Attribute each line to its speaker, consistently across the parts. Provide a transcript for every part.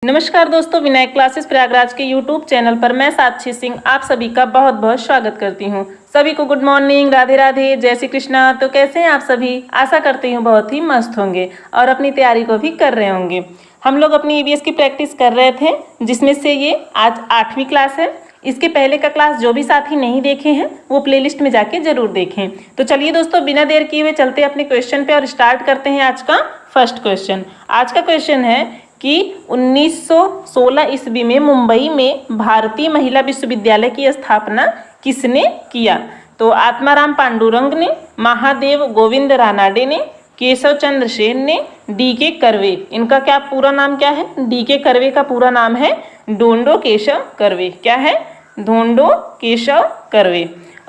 Speaker 1: नमस्कार दोस्तों, विनायक क्लासेस प्रयागराज के यूट्यूब चैनल पर मैं साक्षी सिंह आप सभी का बहुत बहुत स्वागत करती हूं। सभी को गुड मॉर्निंग, राधे राधे, जय श्री कृष्णा। तो कैसे हैं आप सभी? आशा करती हूं बहुत ही मस्त होंगे और अपनी तैयारी को भी कर रहे होंगे। हम लोग अपनी ईवीएस की प्रैक्टिस कर रहे थे, जिसमें से ये आज 8वीं क्लास है। इसके पहले का क्लास जो भी साथी नहीं देखे हैं वो प्लेलिस्ट में जाके जरूर देखें। तो चलिए दोस्तों, बिना देर किए हुए चलते अपने क्वेश्चन पे और स्टार्ट करते हैं आज का फर्स्ट क्वेश्चन। आज का क्वेश्चन है कि 1916 ईस्वी में मुंबई में भारतीय महिला विश्वविद्यालय की स्थापना किसने किया? तो आत्माराम पांडुरंग ने, महादेव गोविंद रानाडे ने, केशव चंद्र सेन ने, डी.के. कर्वे। इनका क्या पूरा नाम क्या है? डी.के. कर्वे का पूरा नाम है ढोंडो केशव कर्वे। क्या है? ढोंडो केशव कर्वे।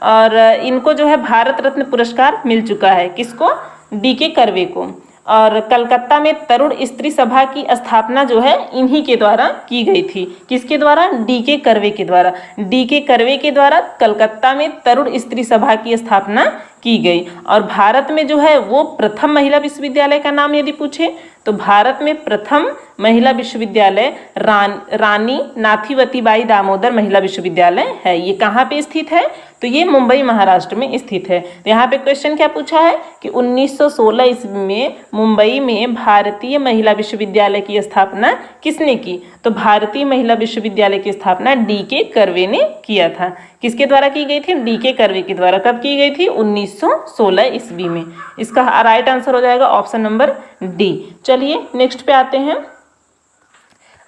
Speaker 1: और इनको जो है भारत रत्न पुरस्कार मिल चुका है। किसको? डी.के. कर्वे को। और कलकत्ता में तरुण स्त्री सभा की स्थापना जो है इन्हीं के द्वारा की गई थी। किसके द्वारा? डी.के. कर्वे के द्वारा। डी.के. कर्वे के द्वारा कलकत्ता में तरुण स्त्री सभा की स्थापना की गई। और भारत में जो है वो प्रथम महिला विश्वविद्यालय का नाम यदि पूछे तो भारत में प्रथम महिला विश्वविद्यालय रानी नाथीवती बाई दामोदर महिला विश्वविद्यालय है। ये कहाँ पे स्थित है? तो ये मुंबई महाराष्ट्र में स्थित है। तो यहाँ पे क्वेश्चन क्या पूछा है कि 1916 ईस्वी में मुंबई में भारतीय महिला विश्वविद्यालय की स्थापना किसने की? तो भारतीय महिला विश्वविद्यालय की स्थापना डी.के. कर्वे ने किया था। किसके द्वारा की गई थी? डी.के. कर्वे के द्वारा। कब की गई थी? 1916 ईस्वी में। इसका राइट आंसर हो जाएगा ऑप्शन नंबर डी। चलिए नेक्स्ट पे आते हैं।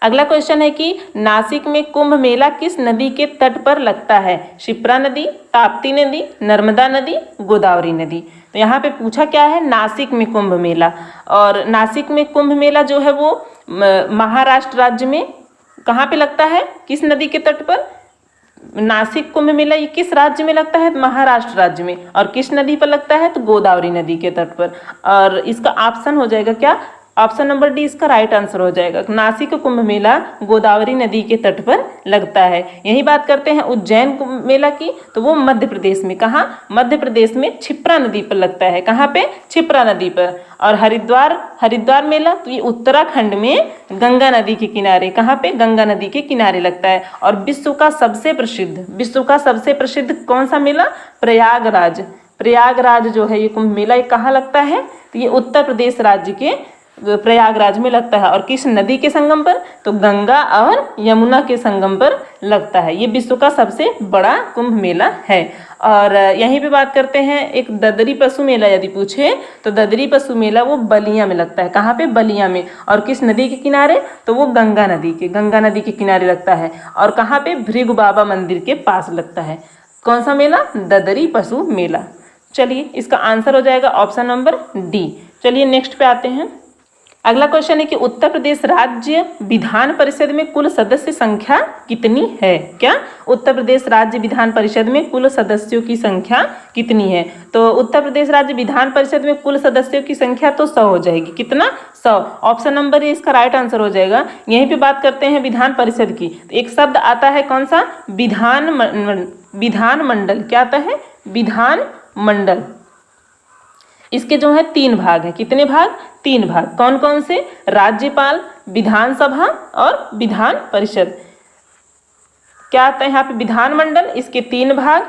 Speaker 1: अगला क्वेश्चन है कि नासिक में कुंभ मेला किस नदी के तट पर लगता है? शिप्रा नदी, ताप्ती नदी, नर्मदा नदी, गोदावरी नदी। तो यहाँ पे पूछा क्या है? नासिक में कुंभ मेला। और नासिक में कुंभ मेला जो है वो महाराष्ट्र राज्य में कहाँ पे लगता है? किस नदी के तट पर? नासिक कुंभ मेला ये किस राज्य में लगता है? महाराष्ट्र राज्य में। और किस नदी पर लगता है? तो गोदावरी नदी के तट पर। और इसका ऑप्शन हो जाएगा क्या? ऑप्शन नंबर डी इसका राइट आंसर हो जाएगा। नासिक कुंभ मेला गोदावरी नदी के तट पर लगता है। यही बात करते हैं उज्जैन कुंभ मेला की, तो वो मध्य प्रदेश में। कहाँ? मध्य प्रदेश में क्षिप्रा नदी पर लगता है। कहाँ पे? क्षिप्रा नदी पर। और हरिद्वार मेला तो ये उत्तराखंड में गंगा नदी के किनारे। कहाँ पे? गंगा नदी के किनारे लगता है। और विश्व का सबसे प्रसिद्ध कौन सा मेला? प्रयागराज जो है ये कुंभ मेला ये कहाँ लगता है? तो ये उत्तर प्रदेश राज्य के प्रयागराज में लगता है। और किस नदी के संगम पर? तो गंगा और यमुना के संगम पर लगता है। ये विश्व का सबसे बड़ा कुंभ मेला है। और यहीं पे बात करते हैं एक ददरी पशु मेला यदि पूछे तो ददरी पशु मेला वो बलिया में लगता है। कहाँ पे? बलिया में। और किस नदी के किनारे? तो वो गंगा नदी के किनारे लगता है। और कहाँ पे? भृगु बाबा मंदिर के पास लगता है। कौन सा मेला? ददरी पशु मेला। चलिए इसका आंसर हो जाएगा ऑप्शन नंबर डी। चलिए नेक्स्ट पे आते हैं। अगला क्वेश्चन है कि उत्तर प्रदेश राज्य विधान परिषद में कुल सदस्य संख्या कितनी है? क्या? उत्तर प्रदेश राज्य विधान परिषद में कुल सदस्यों की संख्या कितनी है? तो उत्तर प्रदेश राज्य विधान परिषद में कुल सदस्यों की संख्या तो 100 हो जाएगी। कितना? 100। ऑप्शन नंबर ए इसका राइट आंसर हो जाएगा। यहीं पे बात करते हैं विधान परिषद की, तो एक शब्द आता है कौन सा? विधान मंडल। क्या आता है? विधान मंडल। इसके जो है 3 भाग हैं। कितने भाग? 3 भाग। कौन कौन से? राज्यपाल, विधानसभा और विधान परिषद। क्या आता है यहाँ पे? विधानमंडल। इसके 3 भाग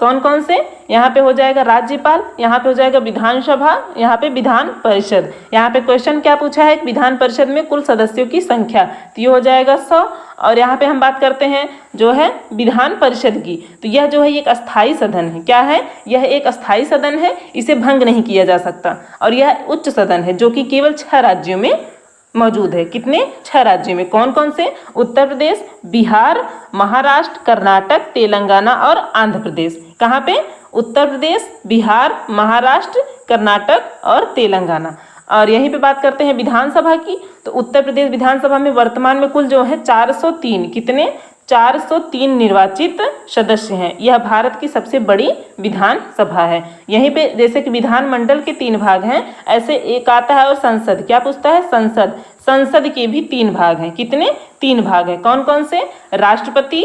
Speaker 1: कौन कौन से? यहाँ पे हो जाएगा राज्यपाल, यहाँ पे हो जाएगा विधानसभा, यहाँ पे विधान परिषद। यहाँ पे क्वेश्चन क्या पूछा है? विधान परिषद में कुल सदस्यों की संख्या, तो ये हो जाएगा 100। और यहाँ पे हम बात करते हैं जो है विधान परिषद की, तो यह जो है एक अस्थाई सदन है। क्या है? यह एक अस्थाई सदन है, इसे भंग नहीं किया जा सकता। और यह उच्च सदन है जो कि केवल 6 राज्यों में मौजूद है। कितने? 6 राज्यों में। कौन कौन से? उत्तर प्रदेश, बिहार, महाराष्ट्र, कर्नाटक, तेलंगाना और आंध्र प्रदेश। कहाँ पे? उत्तर प्रदेश, बिहार, महाराष्ट्र, कर्नाटक और तेलंगाना। और यहीं पे बात करते हैं विधानसभा की, तो उत्तर प्रदेश विधानसभा में वर्तमान में कुल जो है 403 कितने? 403 निर्वाचित सदस्य हैं। यह भारत की सबसे बड़ी विधानसभा है। यहीं पे जैसे कि विधानमंडल के 3 भाग हैं, ऐसे एक आता है और संसद। क्या पूछता है? संसद के भी 3 भाग हैं। कितने? 3 भाग हैं। कौन कौन से? राष्ट्रपति।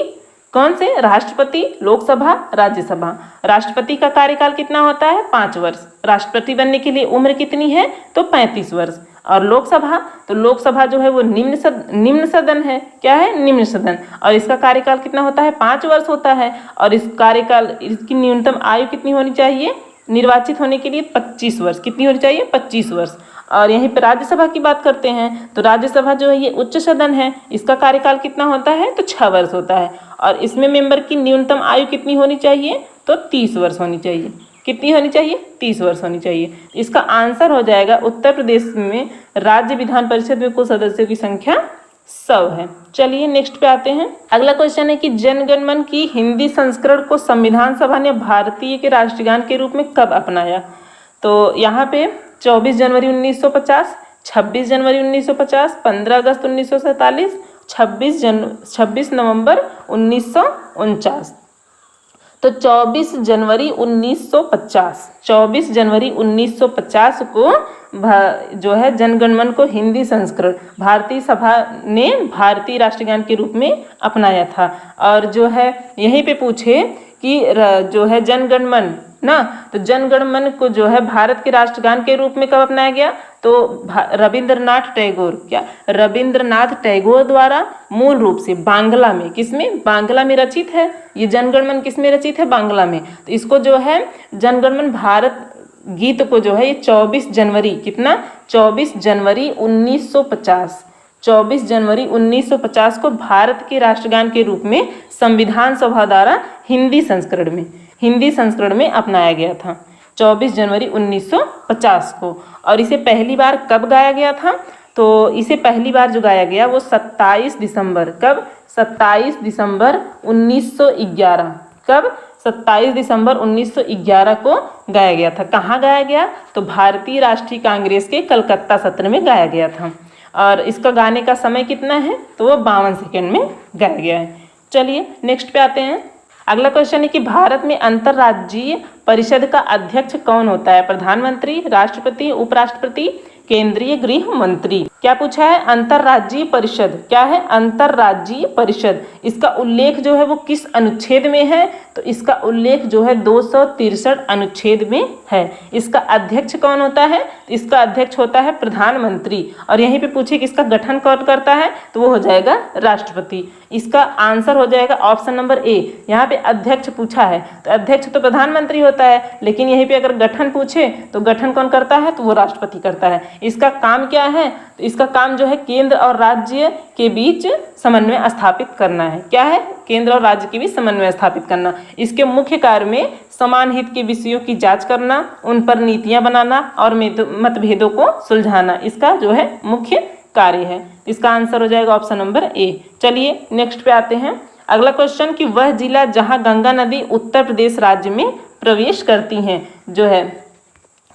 Speaker 1: कौन से? राष्ट्रपति, लोकसभा, राज्यसभा। राष्ट्रपति का कार्यकाल कितना होता है? 5 वर्ष। राष्ट्रपति बनने के लिए उम्र कितनी है? तो 35 वर्ष। और लोकसभा, तो लोकसभा जो है वो निम्न सदन है। क्या है? निम्न सदन। और इसका कार्यकाल कितना होता है? 5 वर्ष होता है। और इस कार्यकाल, इसकी न्यूनतम आयु कितनी होनी चाहिए निर्वाचित होने के लिए? 25 वर्ष। कितनी होनी चाहिए? 25 वर्ष। और यहीं पर राज्यसभा की बात करते हैं तो राज्यसभा जो है ये उच्च सदन है, इसका कार्यकाल कितना होता है? तो 6 वर्ष होता है। और इसमें मेंबर की न्यूनतम आयु कितनी होनी चाहिए? तो 30 वर्ष होनी चाहिए। कितनी होनी चाहिए? 30 वर्ष होनी चाहिए। इसका आंसर हो जाएगा उत्तर प्रदेश में राज्य विधान परिषद में कुल सदस्यों की संख्या 100 है। चलिए नेक्स्ट पे आते हैं। अगला क्वेश्चन है कि जनगण मन की हिंदी संस्करण को संविधान सभा ने भारतीय के राष्ट्रगान के रूप में कब अपनाया? तो यहाँ पे 24 जनवरी 1950, 26 जनवरी 1950, 15 अगस्त 1947, 26 नवंबर 1949। तो 24 जनवरी 1950 को जो है जनगण मन को हिंदी संस्करण भारतीय सभा ने भारतीय राष्ट्रगान के रूप में अपनाया था। और जो है यहीं पे पूछे कि जो है जनगण मन ना, तो जनगण मन को जो है भारत के राष्ट्रगान के रूप में कब अपनाया गया? तो रविंद्रनाथ टैगोर द्वारा मूल रूप से बांग्ला में, किसमें? बांग्ला में रचित है। ये जनगण मन किसमें रचित है? बांग्ला में। तो इसको जो है जनगण मन भारत गीत को जो है ये 24 जनवरी 1950 को भारत के राष्ट्रगान के रूप में संविधान सभा द्वारा हिंदी संस्करण में अपनाया गया था 24 जनवरी 1950 को। और इसे पहली बार कब गाया गया था? तो इसे पहली बार जो गाया गया वो 27 दिसंबर 1911। कब? 27 दिसंबर 1911 को गाया गया था। कहाँ गाया गया? तो भारतीय राष्ट्रीय कांग्रेस के कलकत्ता सत्र में गाया गया था। और इसका गाने का समय कितना है? तो वो 52 सेकेंड में गाया गया है। चलिए नेक्स्ट पे आते हैं। अगला क्वेश्चन है कि भारत में अंतर्राज्यीय परिषद का अध्यक्ष कौन होता है? प्रधानमंत्री, राष्ट्रपति, उपराष्ट्रपति, केंद्रीय गृह मंत्री। क्या पूछा है? अंतर्राज्यीय परिषद। क्या है? अंतर्राज्यीय परिषद। इसका उल्लेख जो है वो किस अनुच्छेद में है? तो इसका उल्लेख जो है 263 अनुच्छेद में है। इसका अध्यक्ष कौन होता है? इसका अध्यक्ष होता है प्रधानमंत्री। और यहीं पे पूछे कि इसका गठन कौन करता है? तो वो हो जाएगा राष्ट्रपति। इसका आंसर हो जाएगा ऑप्शन नंबर ए। यहाँ पे अध्यक्ष पूछा है तो अध्यक्ष तो प्रधानमंत्री होता है, लेकिन यहीं पे अगर गठन पूछे तो गठन कौन करता है? तो वो राष्ट्रपति करता है। इसका काम क्या है? तो इसका काम जो है केंद्र और राज्य के बीच समन्वय स्थापित करना है। क्या है? केंद्र और राज्य के बीच समन्वय स्थापित करना। इसके मुख्य कार्य में समान हित के विषयों की जांच करना, उन पर नीतियां बनाना और मतभेदों को सुलझाना इसका जो है मुख्य कार्य है। इसका आंसर हो जाएगा ऑप्शन नंबर ए। चलिए नेक्स्ट पे आते हैं। अगला क्वेश्चन कि वह जिला जहां गंगा नदी उत्तर प्रदेश राज्य में प्रवेश करती हैं जो है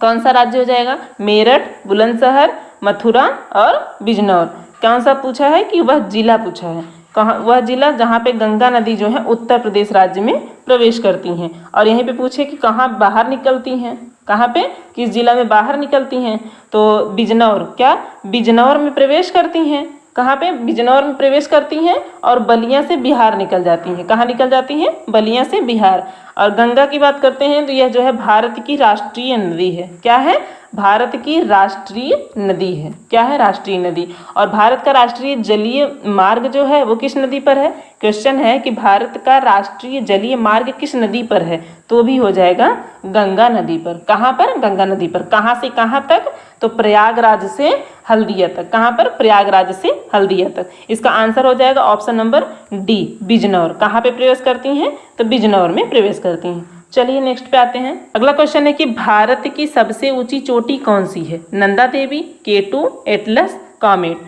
Speaker 1: कौन सा राज्य हो जाएगा? मेरठ, बुलंदशहर, मथुरा और बिजनौर। कौन सा पूछा है? कि वह जिला पूछा है। कहाँ? वह जिला जहाँ पे गंगा नदी जो है उत्तर प्रदेश राज्य में प्रवेश करती हैं। और यहीं पे पूछे कि कहाँ बाहर निकलती हैं? कहाँ पे? किस जिला में बाहर निकलती हैं? तो बिजनौर। क्या? बिजनौर में प्रवेश करती हैं। कहाँ पे? बिजनौर में प्रवेश करती हैं और बलिया से बिहार निकल जाती हैं। कहाँ निकल जाती हैं? बलिया से बिहार। और गंगा की बात करते हैं तो यह जो है भारत की राष्ट्रीय नदी है। क्या है? भारत की राष्ट्रीय नदी है। क्या है? राष्ट्रीय नदी। और भारत का राष्ट्रीय जलीय मार्ग जो है वो किस नदी पर है? क्वेश्चन है कि भारत का राष्ट्रीय जलीय मार्ग किस नदी पर है? तो भी हो जाएगा गंगा नदी पर। कहाँ पर? गंगा नदी पर। कहाँ से कहाँ तक? तो प्रयागराज से हल्दिया तक। कहाँ पर? प्रयागराज से हल्दिया तक। इसका आंसर हो जाएगा ऑप्शन नंबर डी, बिजनौर। कहाँ पे प्रवेश करती हैं? तो बिजनौर में प्रवेश करती हैं। चलिए नेक्स्ट पे आते हैं। अगला क्वेश्चन है कि भारत की सबसे ऊंची चोटी कौन सी है? Nanda Devi, केटू, Atlas, comet.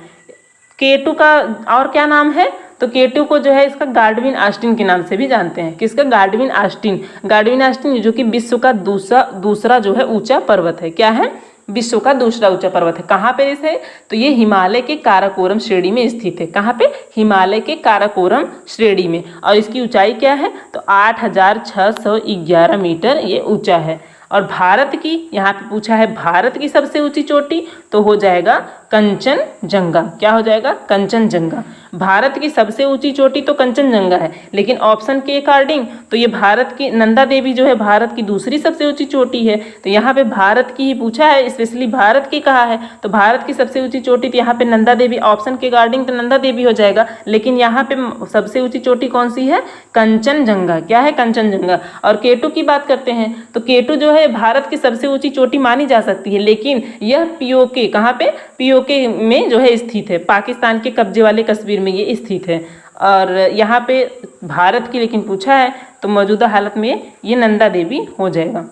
Speaker 1: केटू का और क्या नाम है? तो केटू को जो है इसका गार्डविन आस्टीन के नाम से भी जानते हैं। किसका? गार्डविन आस्टीन जो कि विश्व का दूसरा जो है ऊंचा पर्वत है। क्या है? विश्व का दूसरा ऊंचा पर्वत है। कहाँ पे इसे? तो ये हिमालय के काराकोरम श्रेणी में स्थित है। कहाँ पे? हिमालय के काराकोरम श्रेणी में। और इसकी ऊंचाई क्या है? तो 8611 मीटर ये ऊंचा है। और भारत की, यहाँ पे पूछा है भारत की सबसे ऊंची चोटी, तो हो जाएगा कंचनजंगा। क्या हो जाएगा? कंचनजंगा। भारत की सबसे ऊंची चोटी तो कंचनजंगा है, लेकिन ऑप्शन के अकॉर्डिंग तो ये भारत की नंदा देवी जो है भारत की दूसरी सबसे ऊंची चोटी है। तो यहाँ पे भारत की ही पूछा है, स्पेशली भारत की कहा है, तो भारत की सबसे ऊंची चोटी तो यहाँ पे नंदा देवी, ऑप्शन के अकॉर्डिंग तो नंदा देवी हो जाएगा, लेकिन यहाँ पे सबसे ऊंची चोटी कौन सी है? कंचनजंगा। क्या है? कंचनजंगा। और केटू की बात करते हैं तो केटू जो है भारत की सबसे ऊंची चोटी मानी जा सकती है, लेकिन यह पीओके, कहाँ पे? पीओके में जो है स्थित है, पाकिस्तान के कब्जे वाले कश्मीर में ये स्थित है। और यहाँ पे भारत की लेकिन पूछा है, तो मौजूदा हालत में ये नंदा देवी हो जाएगा।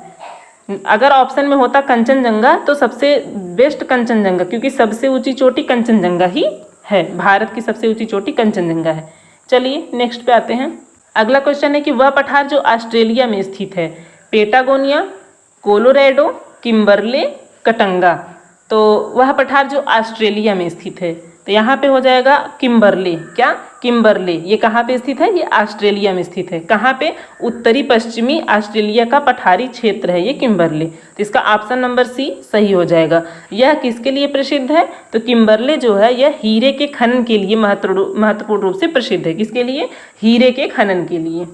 Speaker 1: अगर ऑप्शन में होता कंचनजंगा तो सबसे बेस्ट कंचनजंगा, क्योंकि सबसे ऊंची चोटी कंचनजंगा ही है, भारत की सबसे ऊंची चोटी कंचनजंगा है। चलिए नेक्स्ट पे आते हैं। अगला क्वेश्चन है कि वह पठार जो ऑस्ट्रेलिया में स्थित है, पेटागोनिया, कोलोराडो, किम्बरले, कटंगा। तो वह पठार जो ऑस्ट्रेलिया में स्थित है, तो यहाँ पे हो जाएगा किम्बरले। क्या? किम्बरले। ये कहाँ पे स्थित है? ये ऑस्ट्रेलिया में स्थित है। कहाँ पे? उत्तरी पश्चिमी ऑस्ट्रेलिया का पठारी क्षेत्र है ये किम्बरले। तो इसका ऑप्शन नंबर सी सही हो जाएगा। यह किसके लिए प्रसिद्ध है? तो किम्बरले जो है यह हीरे के खनन के लिए महत्वपूर्ण रूप से प्रसिद्ध है। किसके लिए? हीरे के खनन के लिए।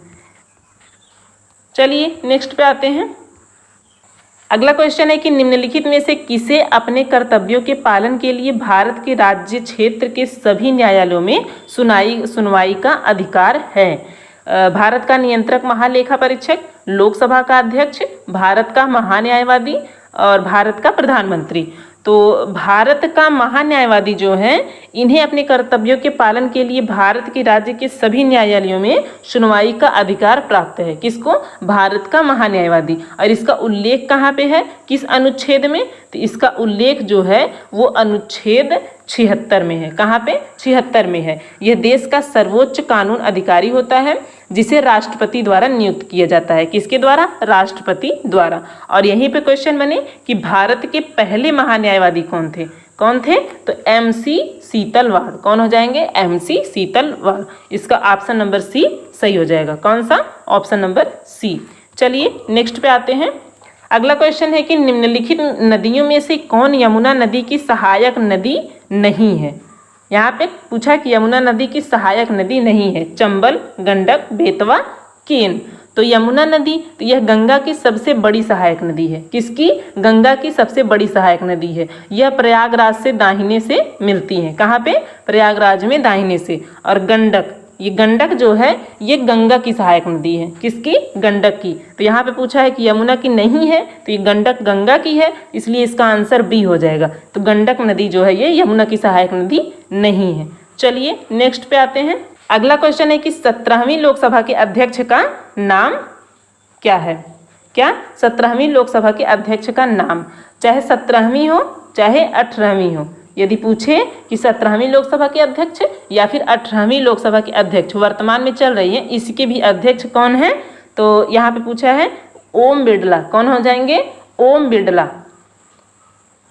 Speaker 1: चलिए नेक्स्ट पे आते हैं। अगला क्वेश्चन है कि निम्नलिखित में से किसे अपने कर्तव्यों के पालन के लिए भारत के राज्य क्षेत्र के सभी न्यायालयों में सुनवाई का अधिकार है? भारत का नियंत्रक महालेखा परीक्षक, लोकसभा का अध्यक्ष, भारत का महान्यायवादी और भारत का प्रधानमंत्री। तो भारत का महान्यायवादी जो है, इन्हें अपने कर्तव्यों के पालन के लिए भारत के राज्य के सभी न्यायालयों में सुनवाई का अधिकार प्राप्त है। किसको? भारत का महान्यायवादी। और इसका उल्लेख कहाँ पे है? किस अनुच्छेद में? तो इसका उल्लेख जो है वो अनुच्छेद 76 में है। कहाँ पे? 76 में है। यह देश का सर्वोच्च कानून अधिकारी होता है, जिसे राष्ट्रपति द्वारा नियुक्त किया जाता है। किसके द्वारा? राष्ट्रपति द्वारा। और यहीं पे क्वेश्चन बने कि भारत के पहले महान्यायवादी कौन थे? कौन थे? तो MC सीतलवाड़। कौन हो जाएंगे? MC सीतलवाड़। इसका ऑप्शन नंबर सी सही हो जाएगा। कौन सा? Option number C. चलिए नेक्स्ट पे आते हैं। अगला क्वेश्चन है कि निम्नलिखित नदियों में से कौन यमुना नदी की सहायक नदी नहीं है? यहाँ पे पूछा कि यमुना नदी की सहायक नदी नहीं है। चंबल, गंडक, बेतवा, केन। तो यमुना नदी तो यह गंगा की सबसे बड़ी सहायक नदी है। किसकी? गंगा की सबसे बड़ी सहायक नदी है। यह प्रयागराज से दाहिने से मिलती है। कहाँ पे? प्रयागराज में दाहिने से। और गंडक, ये गंडक जो है ये गंगा की सहायक नदी है। किसकी? गंडक की। तो यहाँ पे पूछा है कि यमुना की नहीं है, तो ये गंडक गंगा की है, इसलिए इसका आंसर बी हो जाएगा। तो गंडक नदी जो है ये यमुना की सहायक नदी नहीं है। चलिए नेक्स्ट पे आते हैं। अगला क्वेश्चन है कि 17वीं लोकसभा के अध्यक्ष का नाम क्या है? क्या? 17वीं लोकसभा के अध्यक्ष का नाम, चाहे 17वीं हो चाहे 18वीं हो, यदि पूछे कि 17वीं लोकसभा के अध्यक्ष या फिर 18वीं लोकसभा के अध्यक्ष वर्तमान में चल रही है, इसके भी अध्यक्ष कौन है? तो यहाँ पे पूछा है ओम बिरला। कौन हो जाएंगे? ओम बिरला।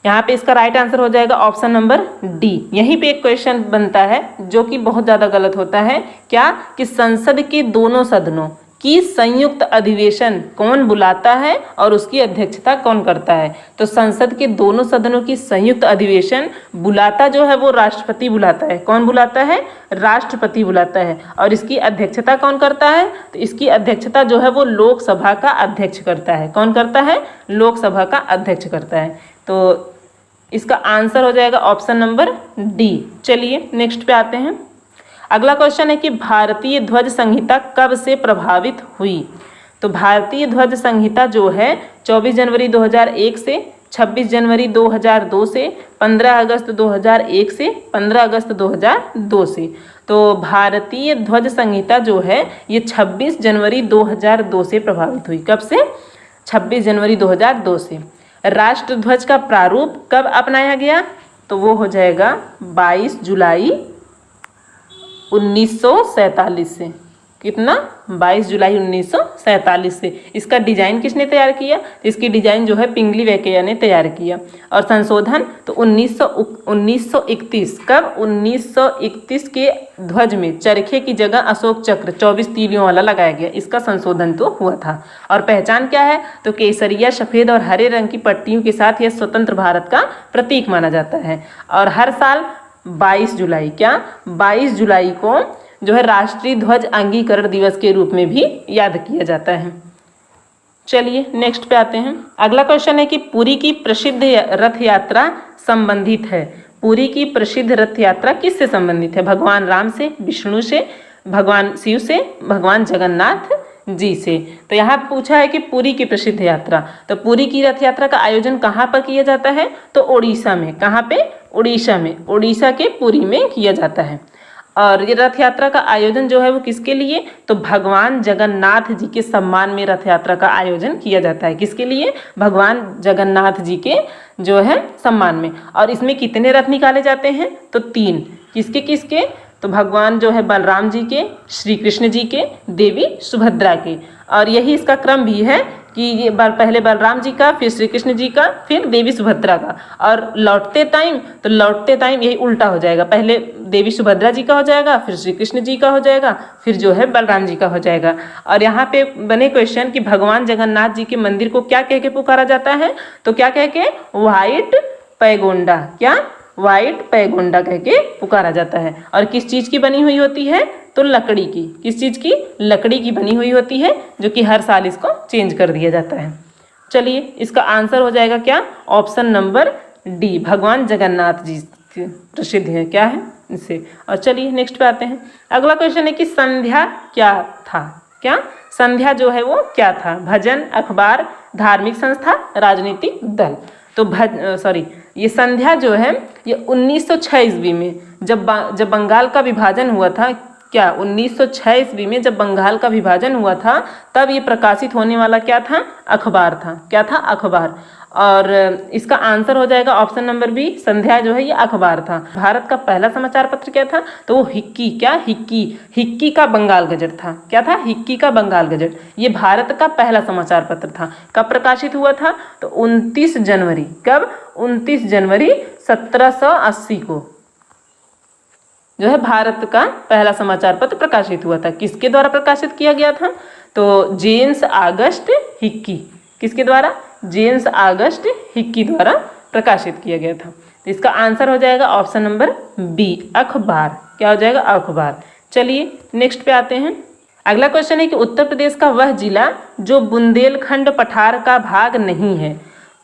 Speaker 1: यहाँ पे इसका राइट आंसर हो जाएगा ऑप्शन नंबर डी। यहीं पे एक क्वेश्चन बनता है जो कि बहुत ज़्यादा गलत होता है। क्या? कि संसद के दोनों सदनों की संयुक्त अधिवेशन कौन बुलाता है और उसकी अध्यक्षता कौन करता है? तो संसद के दोनों सदनों की संयुक्त अधिवेशन बुलाता जो है वो राष्ट्रपति बुलाता है। कौन बुलाता है? राष्ट्रपति बुलाता है। और इसकी अध्यक्षता कौन करता है? तो इसकी अध्यक्षता जो है वो लोकसभा का अध्यक्ष करता है। कौन करता है? लोकसभा का अध्यक्ष करता है। तो इसका आंसर हो जाएगा ऑप्शन नंबर डी। चलिए नेक्स्ट पे आते हैं। अगला क्वेश्चन है कि भारतीय ध्वज संहिता कब से प्रभावित हुई? तो भारतीय ध्वज संहिता जो है 24 जनवरी 2001 से, 26 जनवरी 2002 से, 15 अगस्त 2001 से, 15 अगस्त 2002 से। तो भारतीय ध्वज संहिता जो है ये 26 जनवरी 2002 से प्रभावित हुई। कब से? 26 जनवरी 2002 से। राष्ट्र ध्वज का प्रारूप कब अपनाया गया? तो वो हो जाएगा 22 जुलाई 1947 से। कितना 22 जुलाई 1947 से। इसका डिजाइन किसने तैयार किया? इसकी डिजाइन जो है पिंगली वेंकैया ने तैयार किया। और संशोधन तो 1931 कब? 1931 के ध्वज में चरखे की जगह अशोक चक्र 24 तीलियों वाला लगाया गया। इसका संशोधन तो हुआ था। और पहचान क्या है? तो केसरिया, सफेद और हरे रंग की पट्टियों के साथ यह स्वतंत्र भारत का प्रतीक माना जाता है। और हर साल 22 जुलाई, क्या 22 जुलाई को जो है राष्ट्रीय ध्वज अंगीकरण दिवस के रूप में भी याद किया जाता है। चलिए नेक्स्ट पे आते हैं। अगला क्वेश्चन है कि पुरी की प्रसिद्ध रथ यात्रा संबंधित है। पुरी की प्रसिद्ध रथ यात्रा किससे संबंधित है? भगवान राम से, विष्णु से, भगवान शिव से, भगवान जगन्नाथ जी से। तो यहाँ पूछा है कि पुरी की प्रसिद्ध यात्रा, तो पुरी की रथ यात्रा का आयोजन कहाँ पर किया जाता है? तो उड़ीसा में। कहाँ पे? उड़ीसा में। उड़ीसा के पुरी में किया जाता है। और ये रथ यात्रा का आयोजन जो है वो किसके लिए? तो भगवान जगन्नाथ जी के सम्मान में रथ यात्रा का आयोजन किया जाता है। किसके लिए? भगवान जगन्नाथ जी के जो है सम्मान में। और इसमें कितने रथ निकाले जाते हैं? तो 3। किसके किसके? तो भगवान जो है बलराम जी के, श्री कृष्ण जी के, देवी सुभद्रा के। और यही इसका क्रम भी है कि ये पहले बलराम जी का, फिर श्री कृष्ण जी का, फिर देवी सुभद्रा का। और लौटते टाइम यही उल्टा हो जाएगा। पहले देवी सुभद्रा जी का हो जाएगा, फिर श्री कृष्ण जी का हो जाएगा, फिर जो है बलराम जी का हो जाएगा। और यहाँ पे बने क्वेश्चन कि भगवान जगन्नाथ जी के मंदिर को क्या कह के पुकारा जाता है? तो क्या कह के? व्हाइट पैगोंडा। क्या? व्हाइट पैगोंडा कह के पुकारा जाता है। और किस चीज़ की बनी हुई होती है? तो लकड़ी की। किस चीज़ की? लकड़ी की बनी हुई होती है, जो कि हर साल इसको चेंज कर दिया जाता है। चलिए इसका आंसर हो जाएगा क्या? ऑप्शन नंबर डी, भगवान जगन्नाथ जी प्रसिद्ध है। क्या है? इससे। और चलिए नेक्स्ट पे आते हैं। अगला क्वेश्चन है कि संध्या क्या था? क्या? संध्या जो है वो क्या था? भजन, अखबार, धार्मिक संस्था, राजनीतिक दल। तो ये संध्या जो है ये 1906 ईस्वी में जब बंगाल का विभाजन हुआ था। क्या? 1906 ईस्वी में जब बंगाल का विभाजन हुआ था तब ये प्रकाशित होने वाला क्या था? अखबार था। क्या था? अखबार। और इसका आंसर हो जाएगा ऑप्शन नंबर बी, संध्या जो है ये अखबार था। भारत का पहला समाचार पत्र क्या था? तो वो हिक्की। क्या? हिक्की का बंगाल गजट था। क्या था? हिक्की का बंगाल गजट। ये भारत का पहला समाचार पत्र था। कब प्रकाशित हुआ था? तो 29 जनवरी। कब? 29 जनवरी 1780 को जो है भारत का पहला समाचार पत्र प्रकाशित हुआ था। किसके द्वारा प्रकाशित किया गया था? तो जेम्स ऑगस्ट हिक्की। किसके द्वारा? जेम्स ऑगस्ट हिक्की द्वारा प्रकाशित किया गया था। तो इसका आंसर हो जाएगा ऑप्शन नंबर बी, अखबार। क्या हो जाएगा? अखबार। चलिए नेक्स्ट पे आते हैं। अगला क्वेश्चन है कि उत्तर प्रदेश का वह जिला जो बुंदेलखंड पठार का भाग नहीं है।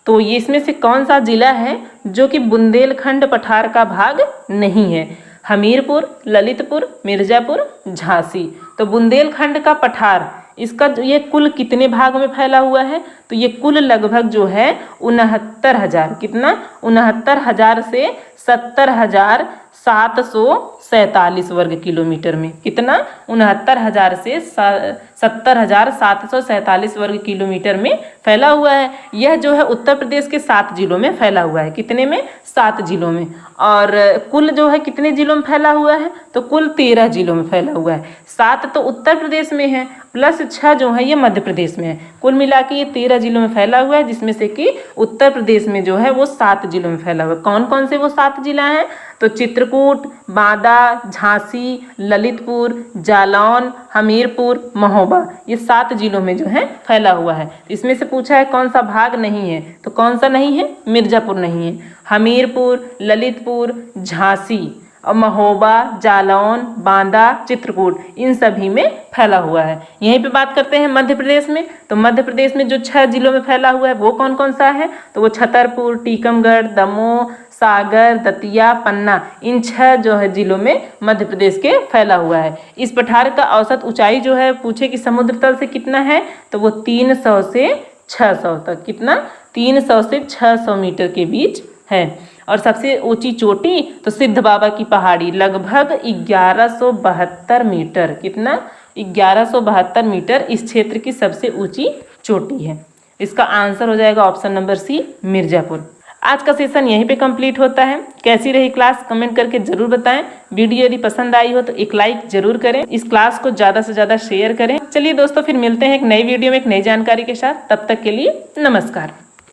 Speaker 1: तो ये इसमें से कौन सा जिला है जो कि बुंदेलखंड पठार का भाग नहीं है? हमीरपुर, ललितपुर, मिर्जापुर, झांसी। तो बुंदेलखंड का पठार, इसका ये कुल कितने भाग में फैला हुआ है? तो ये कुल लगभग जो है 69,000। कितना? 69,000 से 70,747 वर्ग किलोमीटर में। कितना? 69,000 से 70,747 वर्ग किलोमीटर में फैला हुआ है। यह जो है उत्तर प्रदेश के 7 जिलों में फैला हुआ है। कितने में? 7 जिलों में। और कुल जो है कितने जिलों में फैला हुआ है? तो कुल 13 जिलों में फैला हुआ है। 7 तो उत्तर प्रदेश में है, प्लस 6 जो है ये मध्य प्रदेश में है। कुल मिला के ये 13 जिलों में फैला हुआ है, जिसमें से कि उत्तर प्रदेश में जो है वो 7 जिलों में फैला हुआ है। कौन कौन से वो 7 जिला हैं? तो चित्रकूट, बांदा, झांसी, ललितपुर, जालौन, हमीरपुर, महोबा। ये 7 जिलों में जो है फैला हुआ है। इसमें से पूछा है कौन सा भाग नहीं है? तो कौन सा नहीं है? मिर्जापुर नहीं है। हमीरपुर, ललितपुर, झांसी और महोबा, जालौन, बांदा, चित्रकूट, इन सभी में फैला हुआ है। यहीं पे बात करते हैं मध्य प्रदेश में। तो मध्य प्रदेश में जो 6 जिलों में फैला हुआ है वो कौन कौन सा है? तो वो छतरपुर, टीकमगढ़, दमोह, सागर, दतिया, पन्ना, इन 6 जो है जिलों में मध्य प्रदेश के फैला हुआ है। इस पठार का औसत ऊंचाई जो है पूछे कि समुद्र तल से कितना है? तो वो 300 से 600 तक। कितना? 300 से 600 मीटर के बीच है। और सबसे ऊंची चोटी तो सिद्ध बाबा की पहाड़ी, लगभग 1172 मीटर। कितना? 1172 मीटर इस क्षेत्र की सबसे ऊंची चोटी है। इसका आंसर हो जाएगा ऑप्शन नंबर सी, मिर्जापुर। आज का सेशन यहीं पे कंप्लीट होता है। कैसी रही क्लास कमेंट करके जरूर बताएं। वीडियो यदि पसंद आई हो तो एक लाइक जरूर करें। इस क्लास को ज़्यादा से ज़्यादा शेयर करें। चलिए दोस्तों, फिर मिलते हैं एक नई वीडियो में एक नई जानकारी के साथ। तब तक के लिए नमस्कार।